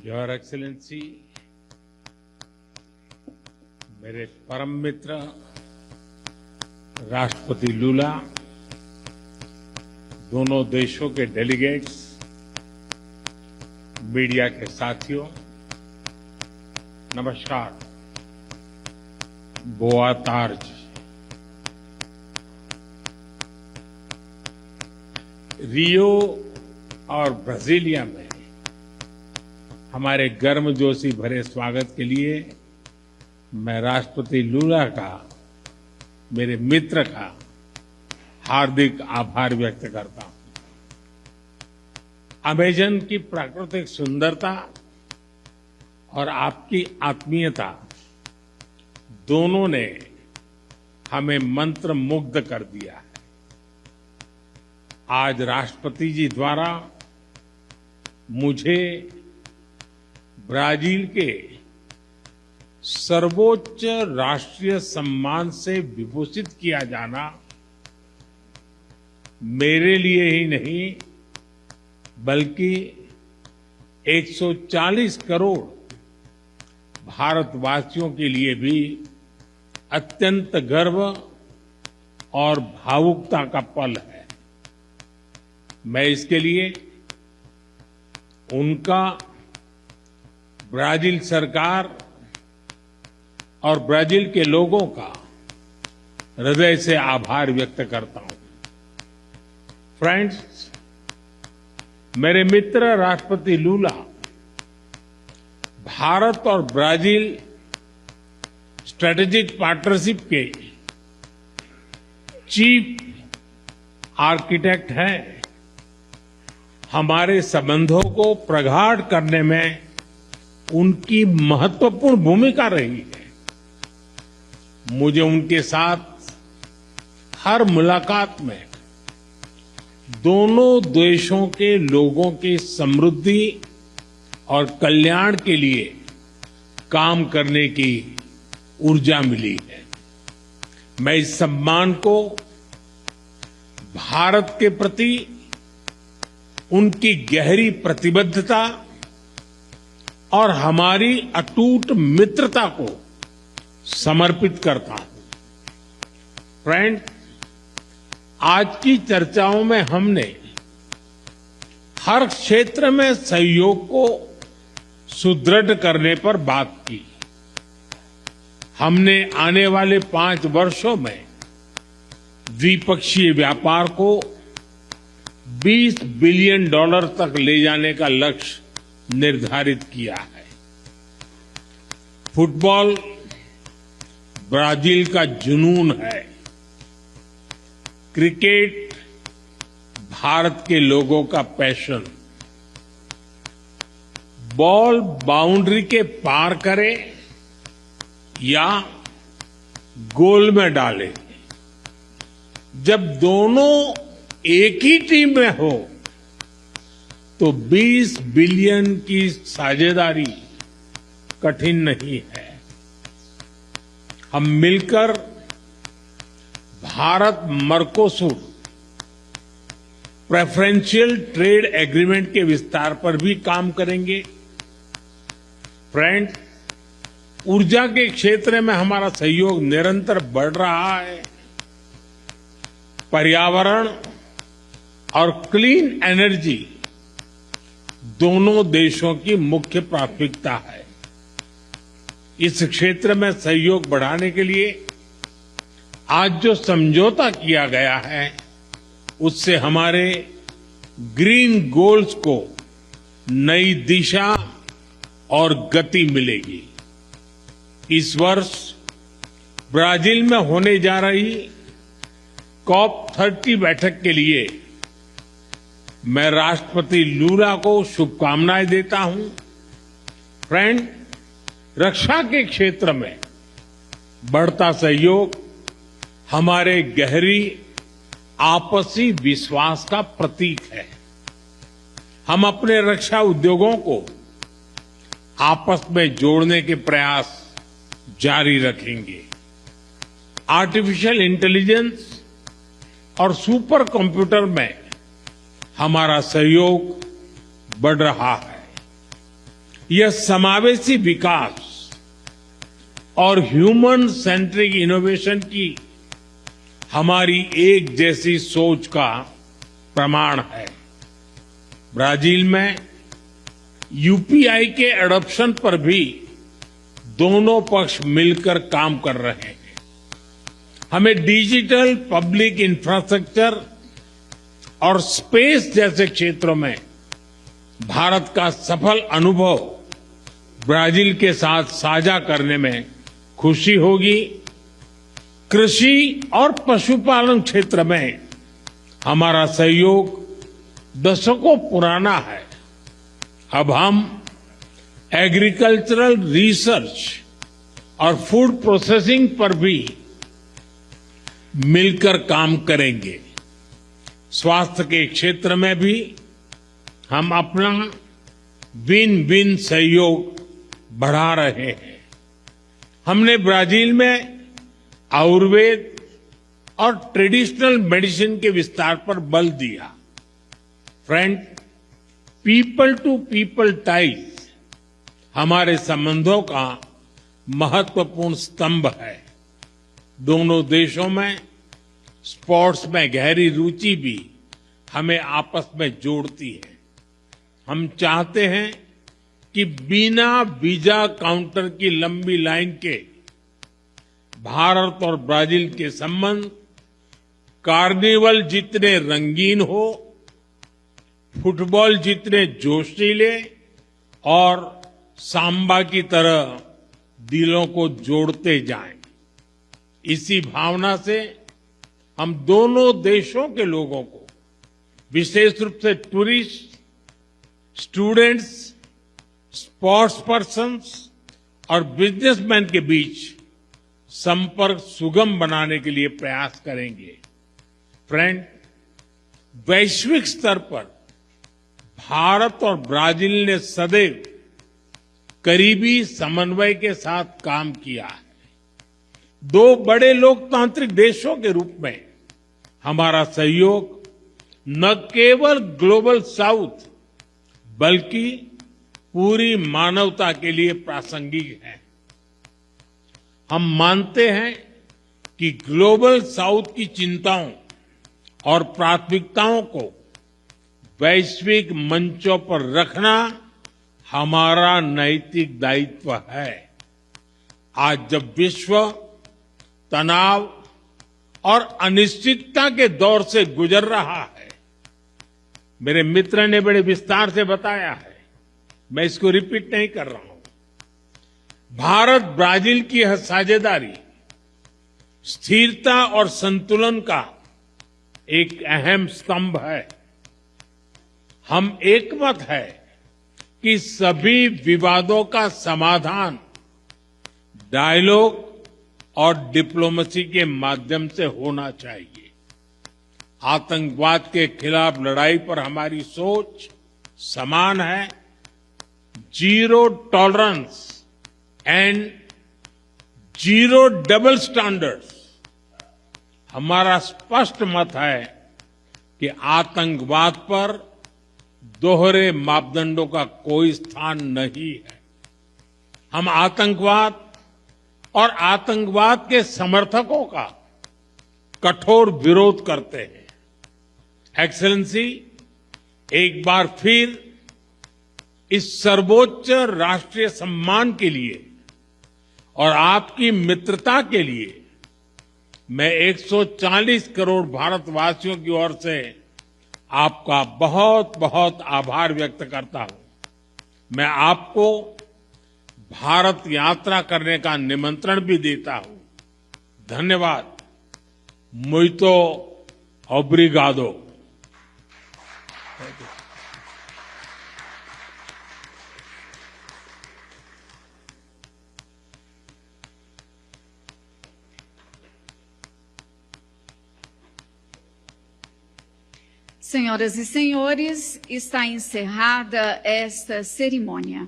Your excellency, मेरे परम मित्र राष्ट्रपति लूला, दोनों देशों के डेलीगेट्स, मीडिया के साथियों, नमस्कार। बोआ तार्ज। रियो और ब्राजीलिया में हमारे गर्मजोशी भरे स्वागत के लिए मैं राष्ट्रपति लूला का, मेरे मित्र का हार्दिक आभार व्यक्त करता हूं। अमेजन की प्राकृतिक सुंदरता और आपकी आत्मीयता दोनों ने हमें मंत्रमुग्ध कर दिया है। आज राष्ट्रपति जी द्वारा मुझे ब्राजील के सर्वोच्च राष्ट्रीय सम्मान से विभूषित किया जाना मेरे लिए ही नहीं बल्कि 140 करोड़ भारतवासियों के लिए भी अत्यंत गर्व और भावुकता का पल है। मैं इसके लिए उनका, ब्राजील सरकार और ब्राजील के लोगों का हृदय से आभार व्यक्त करता हूं। फ्रेंड्स, मेरे मित्र राष्ट्रपति लूला भारत और ब्राजील स्ट्रेटेजिक पार्टनरशिप के चीफ आर्किटेक्ट हैं। हमारे संबंधों को प्रगाढ़ करने में उनकी महत्वपूर्ण भूमिका रही है। मुझे उनके साथ हर मुलाकात में दोनों देशों के लोगों की समृद्धि और कल्याण के लिए काम करने की ऊर्जा मिली है। मैं इस सम्मान को भारत के प्रति उनकी गहरी प्रतिबद्धता और हमारी अटूट मित्रता को समर्पित करता हूं। फ्रेंड, आज की चर्चाओं में हमने हर क्षेत्र में सहयोग को सुदृढ़ करने पर बात की। हमने आने वाले 5 वर्षों में द्विपक्षीय व्यापार को $20 बिलियन तक ले जाने का लक्ष्य निर्धारित किया है। फुटबॉल ब्राजील का जुनून है। क्रिकेट भारत के लोगों का पैशन। बॉल बाउंड्री के पार करे या गोल में डाले, जब दोनों एक ही टीम में हो तो 20 बिलियन की साझेदारी कठिन नहीं है। हम मिलकर Bharat Mercosur preferential trade agreement के विस्तार पर भी काम करेंगे। फ्रेंड, ऊर्जा के क्षेत्र में हमारा सहयोग निरंतर बढ़ रहा है। पर्यावरण और क्लीन एनर्जी दोनों देशों की मुख्य प्राथमिकता है। इस क्षेत्र में सहयोग बढ़ाने के लिए आज जो समझौता किया गया है उससे हमारे ग्रीन गोल्स को नई दिशा और गति मिलेगी। इस वर्ष ब्राजील में होने जा रही COP30 बैठक के लिए मैं राष्ट्रपति लूला को शुभकामनाएं देता हूं। फ्रेंड, रक्षा के क्षेत्र में बढ़ता सहयोग हमारे गहरी आपसी विश्वास का प्रतीक है। हम अपने रक्षा उद्योगों को आपस में जोड़ने के प्रयास जारी रखेंगे। आर्टिफिशियल इंटेलिजेंस और सुपर कंप्यूटर में हमारा सहयोग बढ़ रहा है। यह समावेशी विकास और ह्यूमन सेंट्रिक इनोवेशन की हमारी एक जैसी सोच का प्रमाण है। ब्राजील में यूपीआई के एडॉप्शन पर भी दोनों पक्ष मिलकर काम कर रहे हैं। हमें डिजिटल पब्लिक इंफ्रास्ट्रक्चर और स्पेस जैसे क्षेत्रों में भारत का सफल अनुभव ब्राजील के साथ साझा करने में खुशी होगी। कृषि और पशुपालन क्षेत्र में हमारा सहयोग दशकों पुराना है। अब हम एग्रीकल्चरल रिसर्च और फूड प्रोसेसिंग पर भी मिलकर काम करेंगे। स्वास्थ्य के क्षेत्र में भी हम अपना विन विन सहयोग बढ़ा रहे हैं। हमने ब्राजील में आयुर्वेद और ट्रेडिशनल मेडिसिन के विस्तार पर बल दिया। Friend, people to people ties हमारे संबंधों का महत्वपूर्ण स्तंभ है। दोनों देशों में स्पोर्ट्स में गहरी रुचि भी हमें आपस में जोड़ती है। हम चाहते हैं कि बिना वीजा काउंटर की लंबी लाइन के भारत और ब्राजील के संबंध कार्निवल जितने रंगीन हो, फुटबॉल जितने जोशीले और सांबा की तरह दिलों को जोड़ते जाएं। इसी भावना से हम दोनों देशों के लोगों को, विशेष रूप से टूरिस्ट, स्टूडेंट्स, स्पोर्ट्स पर्सन्स और बिजनेसमैन के बीच संपर्क सुगम बनाने के लिए प्रयास करेंगे। फ्रेंड, वैश्विक स्तर पर भारत और ब्राजील ने सदैव करीबी समन्वय के साथ काम किया है। दो बड़े लोकतांत्रिक देशों के रूप में हमारा सहयोग न केवल ग्लोबल साउथ बल्कि पूरी मानवता के लिए प्रासंगिक है। हम मानते हैं कि ग्लोबल साउथ की चिंताओं और प्राथमिकताओं को वैश्विक मंचों पर रखना हमारा नैतिक दायित्व है। आज जब विश्व तनाव और अनिश्चितता के दौर से गुजर रहा है, मेरे मित्र ने बड़े विस्तार से बताया है, मैं इसको रिपीट नहीं कर रहा हूं। भारत ब्राजील की यह साझेदारी स्थिरता और संतुलन का एक अहम स्तंभ है। हम एकमत है कि सभी विवादों का समाधान डायलॉग और डिप्लोमेसी के माध्यम से होना चाहिए। आतंकवाद के खिलाफ लड़ाई पर हमारी सोच समान है। Zero tolerance and zero double standards हमारा स्पष्ट मत है कि आतंकवाद पर दोहरे मापदंडों का कोई स्थान नहीं है। हम आतंकवाद और आतंकवाद के समर्थकों का कठोर विरोध करते हैं। एक्सेलेंसी, एक बार फिर इस सर्वोच्च राष्ट्रीय सम्मान के लिए और आपकी मित्रता के लिए मैं 140 करोड़ भारतवासियों की ओर से आपका बहुत बहुत आभार व्यक्त करता हूं। मैं आपको भारत यात्रा करने का निमंत्रण भी देता हूं। धन्यवाद। मुइतो ओब्रिगादो। Senhoras e senhores, está encerrada esta cerimônia.